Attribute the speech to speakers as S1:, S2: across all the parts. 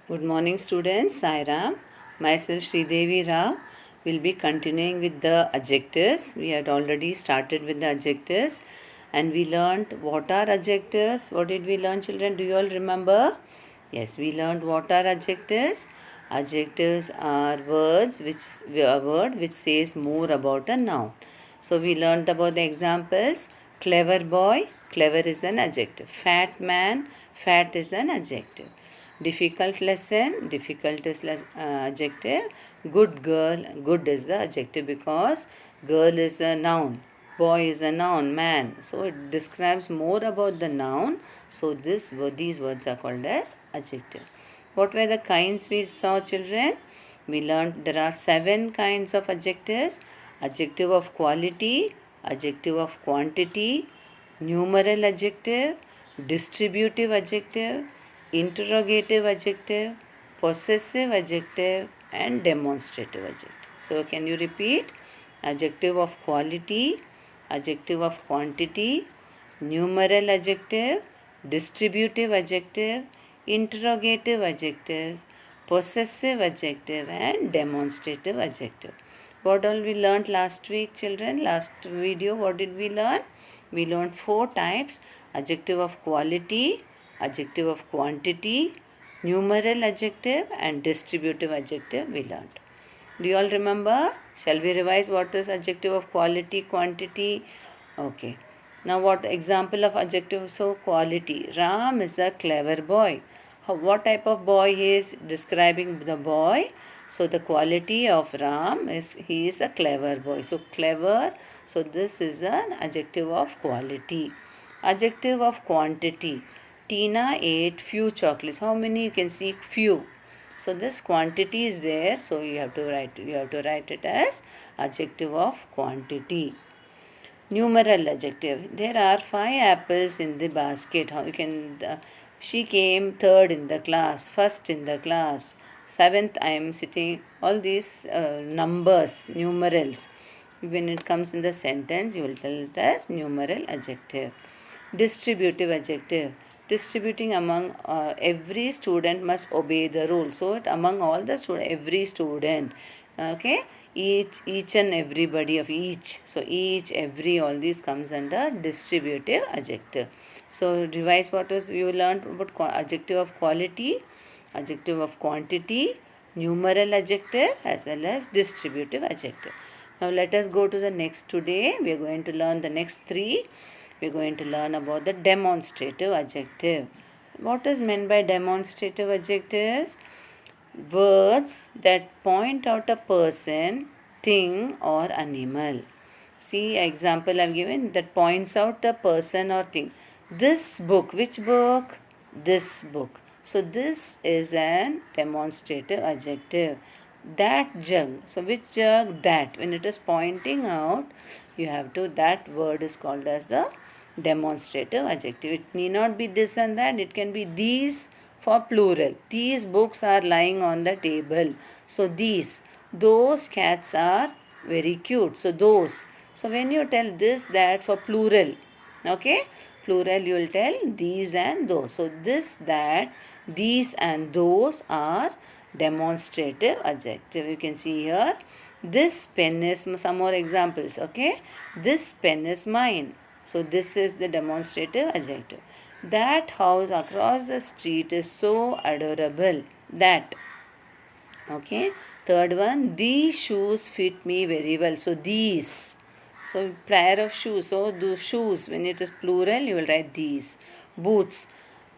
S1: Good morning, students. Sai Ram. Myself, Sridevi Rao, will be continuing with the adjectives. We had already started with the adjectives and we learned what are adjectives. What did we learn, children? Do you all remember? Yes, we learned what are adjectives. Adjectives are words which a word which says more about a noun. So we learned about the examples. Clever boy, clever is an adjective. Fat man, fat is an adjective. Difficult lesson, difficult is adjective. Good girl, good is the adjective because girl is a noun. Boy is a noun, man. So it describes more about the noun. So these words are called as adjective. What were the kinds we saw, children? We learned there are 7 kinds of adjectives. Adjective of quality, adjective of quantity, numeral adjective, distributive adjective, interrogative adjective, possessive adjective, and demonstrative adjective. So, can you repeat? Adjective of quality, adjective of quantity, numeral adjective, distributive adjective, interrogative adjectives, possessive adjective, and demonstrative adjective. What all we learned last week, children? Last video, what did we learn? We learned 4 types: adjective of quality, adjective of quantity, numeral adjective, and distributive adjective we learned. Do you all remember? Shall we revise what is adjective of quality, quantity? Okay. Now what example of adjective? So quality. Ram is a clever boy. What type of boy he is describing the boy? So the quality of Ram is he is a clever boy. So clever. So this is an adjective of quality. Adjective of quantity. Tina ate few chocolates. How many? You can see few. So this quantity is there. So you have to write it as adjective of quantity. Numeral adjective. There are 5 apples in the basket. How you can? She came third in the class, first in the class, seventh. I am sitting. All these numbers, numerals. When it comes in the sentence, you will tell it as numeral adjective. Distributive adjective. Distributing among every student must obey the rule. So among all the student, every student, okay, each and everybody of each. So each, every, all these comes under distributive adjective. So revise what was you learned about adjective of quality, adjective of quantity, numeral adjective as well as distributive adjective. Now let us go to the next today. We are going to learn the next 3. We are going to learn about the demonstrative adjective. What is meant by demonstrative adjectives? Words that point out a person, thing, or animal. See, example I've given that points out a person or thing. This book, which book? This book. So this is an demonstrative adjective. That jug. So which jug? That. When it is pointing out, you have to, that word is called as the demonstrative adjective. It need not be this and that. It can be these for plural. These books are lying on the table. So these. Those cats are very cute. So those. So when you tell this, that for plural, okay, plural you will tell these and those. So this, that, these and those are demonstrative adjective. You can see here. This pen is, some more examples, okay. This pen is mine. So this is the demonstrative adjective. That house across the street is so adorable. That. Okay. Third one, these shoes fit me very well. So these. So pair of shoes. So the shoes, when it is plural, you will write these. Boots.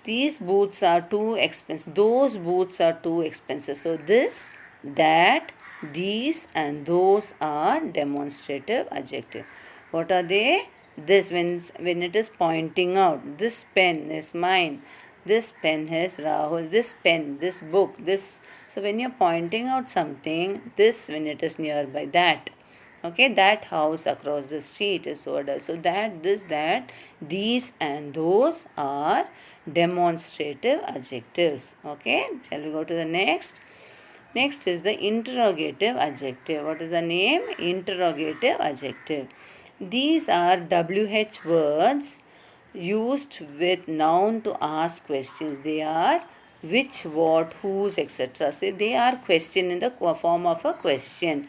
S1: These boots are too expensive. Those boots are too expensive. So this, that, these and those are demonstrative adjective. What are they? This, when it is pointing out. This pen is mine. This pen is Rahul. This pen, this book, this. So when you're pointing out something, this, when it is nearby, that. Okay, that house across the street is order. So that, this, that, these and those are demonstrative adjectives. Okay, shall we go to the next? Next is the interrogative adjective. What is the name? Interrogative adjective. These are WH words used with noun to ask questions. They are which, what, whose, etc. So they are question in the form of a question.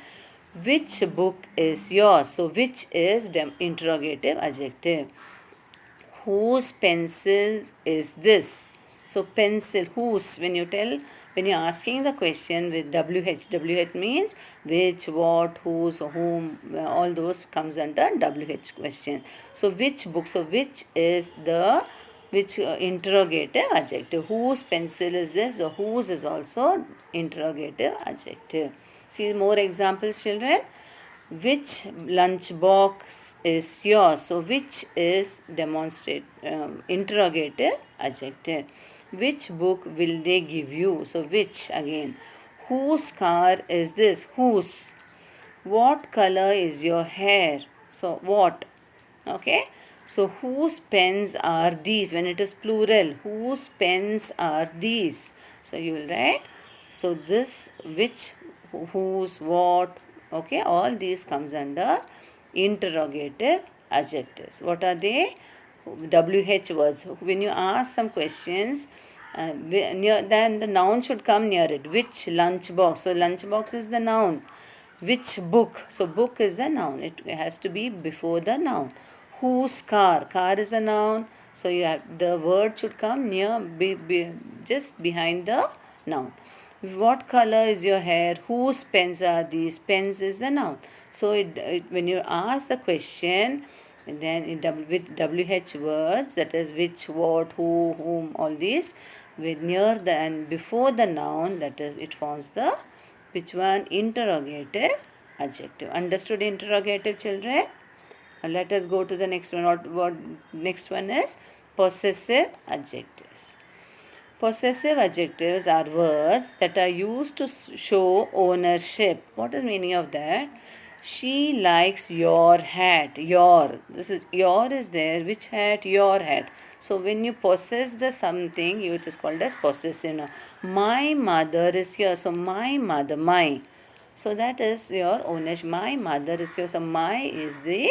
S1: Which book is yours? So which is interrogative adjective. Whose pencil is this? So pencil, whose, when you're asking the question with WH means which, what, whose, whom, all those comes under WH question. So which book, so which is the, which interrogative adjective. Whose pencil is this? The whose is also interrogative adjective. See more examples, children. Which lunch box is yours? So which is interrogative adjective. Which book will they give you? So which again. Whose car is this? Whose. What color is your hair? So what. Okay. So whose pens are these? When it is plural, whose pens are these? So you will write. So this, which, whose, what, okay, all these comes under interrogative adjectives. What are they? WH words. When you ask some questions, then the noun should come near it. Which lunch box? So lunch box is the noun. Which book? So book is the noun. It has to be before the noun. Whose car? Car is a noun. So you have, the word should come near, just behind the noun. What color is your hair? Whose pens are these? Pens is the noun. So when you ask the question, then with WH words, that is which, what, who, whom, all these, with near the and before the noun, that is it forms the, which one? Interrogative adjective. Understood interrogative, children? Let us go to the next one. What next one is? Possessive adjectives. Possessive adjectives are words that are used to show ownership. What is the meaning of that? She likes your hat. Your. This is your is there. Which hat? Your hat. So when you possess the something, it is called as possessive. Now, my mother is here. So my mother, my. So that is your ownership. My mother is here. So my is the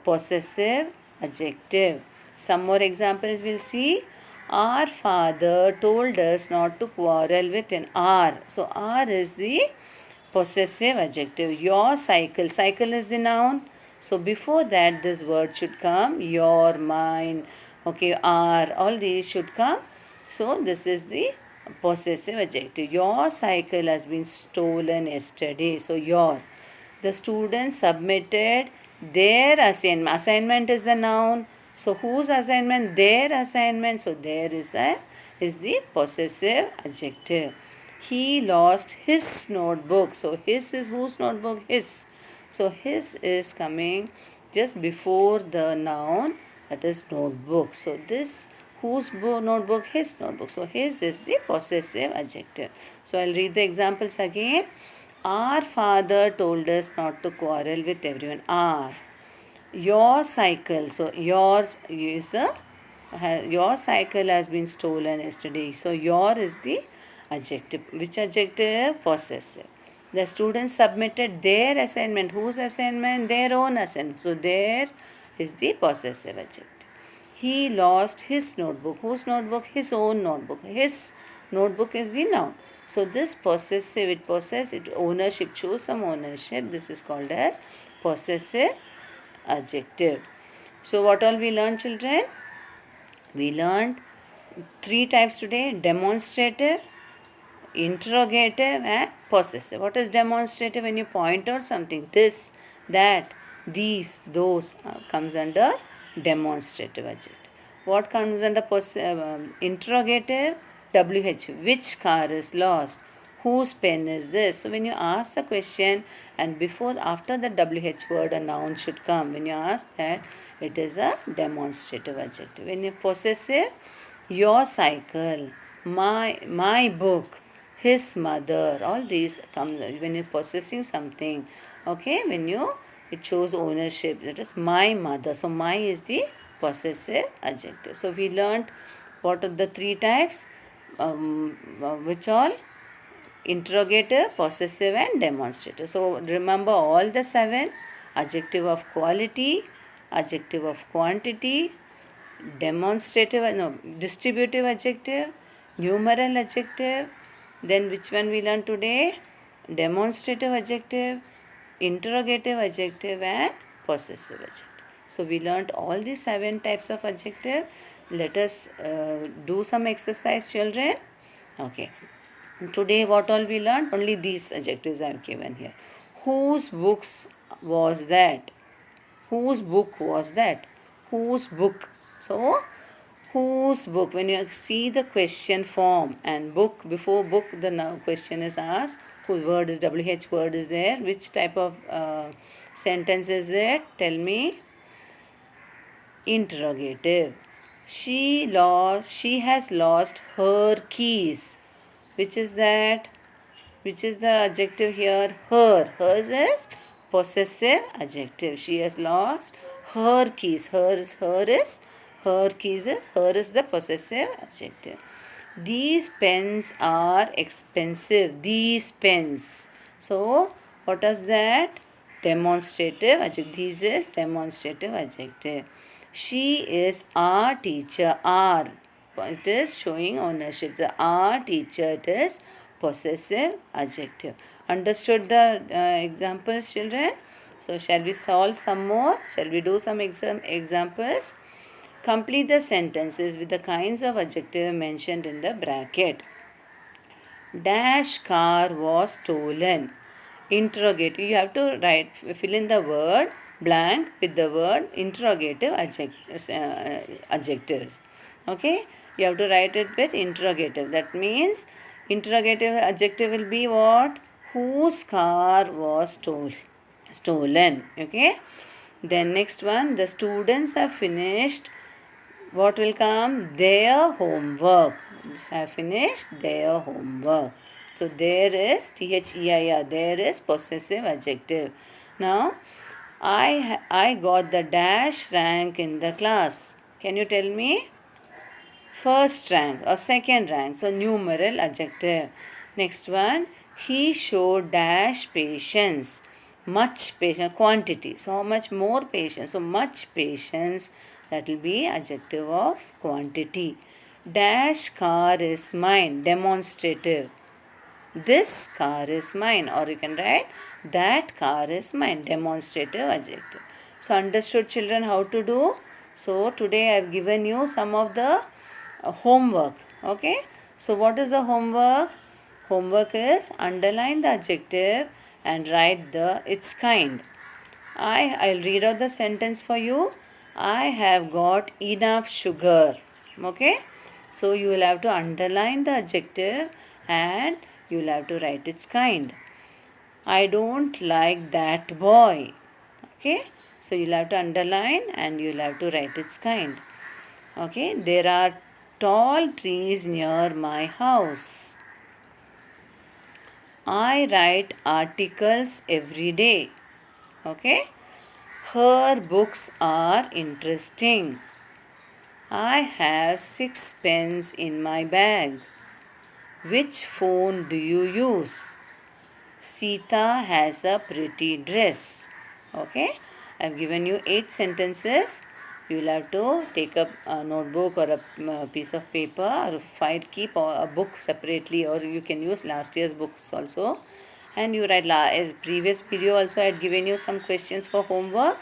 S1: possessive adjective. Some more examples we'll see. Our father told us not to quarrel with an R. So R is the possessive adjective. Your cycle. Cycle is the noun. So before that this word should come. Your, mine, okay, our. All these should come. So this is the possessive adjective. Your cycle has been stolen yesterday. So your. The students submitted their assignment. Assignment is the noun. So whose assignment? Their assignment. So there is the possessive adjective. He lost his notebook. So his is whose notebook? His. So his is coming just before the noun, that is notebook. So this whose notebook? His notebook. So his is the possessive adjective. So I'll read the examples again. Our father told us not to quarrel with everyone. Our. Your cycle. So yours is the, your cycle has been stolen yesterday. So your is the adjective. Which adjective? Possessive. The students submitted their assignment. Whose assignment? Their own assignment. So there is the possessive adjective. He lost his notebook. Whose notebook? His own notebook. His notebook is the noun. So this possessive, it possess, it ownership, shows some ownership. This is called as possessive adjective. So what all we learned, children? We learned 3 types today: demonstrative, interrogative, and possessive. What is demonstrative? When you point out something, this, that, these, those comes under demonstrative adjective. What comes under interrogative? WH. Which car is lost? Whose pen is this? So when you ask the question and before, after the WH word, a noun should come. When you ask that, it is a demonstrative adjective. When you possessive, your cycle, my book, his mother, all these come when you're possessing something. Okay, when you, it shows ownership, that is my mother. So my is the possessive adjective. So we learned what are the 3 types, which all? Interrogative, possessive, and demonstrative. So remember all the 7: adjective of quality, adjective of quantity, demonstrative, no, distributive adjective, numeral adjective. Then which one we learned today? Demonstrative adjective, interrogative adjective, and possessive adjective. So we learned all these 7 types of adjective. Let us do some exercise, children. Okay. Today what all we learned? Only these adjectives are given here. Whose books was that? Whose book was that? Whose book? So whose book? When you see the question form and book, before book the question is asked, whose word is WH word is there, which type of sentence is it? Tell me. Interrogative. She has lost her keys. Which is that? Which is the adjective here? Her. Hers is possessive adjective. She has lost her keys. Her keys is her is the possessive adjective. These pens are expensive. These pens. So what is that? Demonstrative adjective. This is demonstrative adjective. She is our teacher. Our. It is showing ownership. The our teacher, it is possessive adjective. Understood the examples, children? So shall we solve some more? Shall we do some examples? Complete the sentences with the kinds of adjective mentioned in the bracket. Dash car was stolen. Interrogative. You have to fill in the word blank with the word interrogative adjectives. Okay? You have to write it with interrogative. That means interrogative adjective will be what? Whose car was stolen. Okay? Then next one, the students have finished. What will come? Their homework. Have finished their homework. So there is THEIR. There is possessive adjective. Now I got the dash rank in the class. Can you tell me? First rank or second rank. So numeral adjective. Next one, he showed dash patience. Much patience, quantity. So how much more patience? So much patience, that will be adjective of quantity. Dash car is mine. Demonstrative. This car is mine. Or you can write that car is mine. Demonstrative adjective. So understood, children, how to do? So today I have given you some of the homework. Okay. So what is the homework? Homework is underline the adjective and write the its kind. I'll read out the sentence for you. I have got enough sugar. Okay. So you will have to underline the adjective and you will have to write its kind. I don't like that boy. Okay. So you'll have to underline and you'll have to write its kind. Okay. There are tall trees near my house. I write articles every day. Okay. Her books are interesting. I have 6 pens in my bag. Which phone do you use? Sita has a pretty dress. Okay. I've given you 8 sentences. You will have to take up a notebook or a piece of paper or file, keep a book separately, or you can use last year's books also. And you write previous video also I had given you some questions for homework.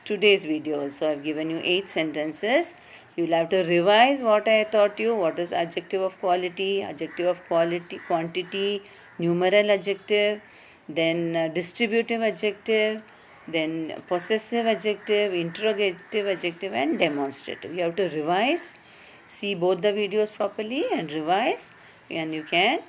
S1: Today's video also I have given you 8 sentences. You will have to revise what I taught you. What is adjective of quality, quantity, numeral adjective, then distributive adjective, then possessive adjective, interrogative adjective, and demonstrative. You have to revise, see both the videos properly and revise, and you can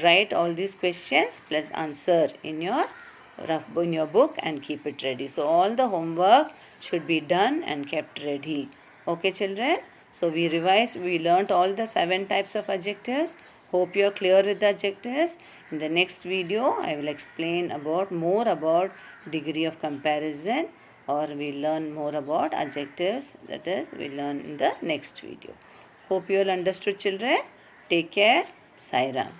S1: write all these questions plus answer in your book and keep it ready. So all the homework should be done and kept ready. Okay, children? So we learnt all the 7 types of adjectives. Hope you are clear with the adjectives. In the next video, I will explain more about degree of comparison, or we learn more about adjectives. That is, we learn in the next video. Hope you all understood, children. Take care. Sai Ram.